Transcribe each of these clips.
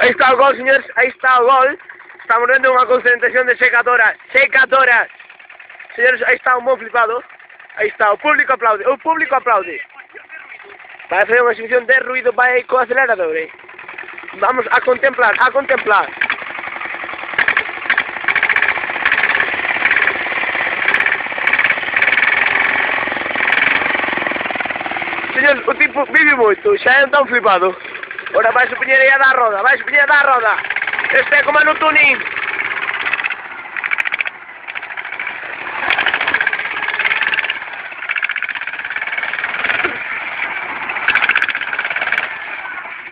Aí está o gol, señores, aí está o gol. Estamos vendo unha concentración de secadoras. Secadoras. Señores, aí está un bon flipado. Aí está, o público aplaude, o público aplaude. Vai fazer unha exhibición de ruido, vai co acelerador, eh. Vamos a contemplar, a contemplar. Señores, o tipo vive moito, xa é tan flipado. Ora vai se poñer aí a dar roda, vai se poñer a dar roda. Este é como no tuning.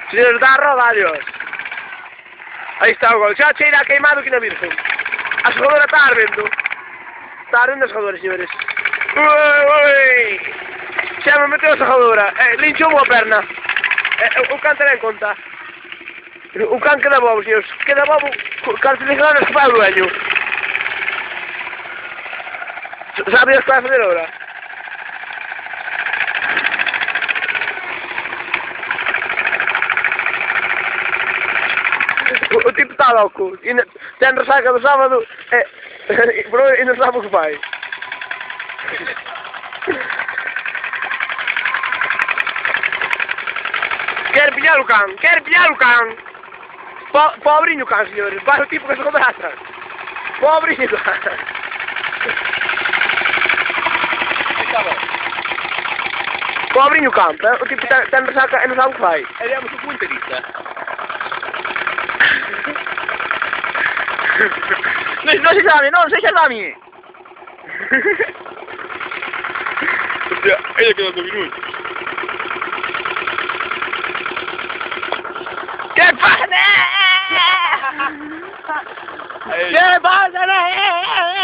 Señores, dá roda, adiós. Aí está o gol, xa cheira queimado que na virgen. A xogadora está ardendo. Está ardendo a xogadora, señores. Ui! Xa me meteu a xogadora. Linchou a perna. O can terá en conta. O can queda bobo, señores. Queda bobo. Caracterizadoras que vai o dueño. Sabe o que vai a fazer agora? O tipo está louco. Ten resaca do sábado. E non sabe o que fai. Quer pillar o can, quer pillar o can. Pobrinho can, señores. Vai o tipo que se come atrás. Pobrinho can. Pobrinho can, o tipo ten resaca e non sabe o que fai. Vediamo su punto di vista. Non si esami, non si esami! Oddio, e gli è quedato minuti. Che pane! Che pane!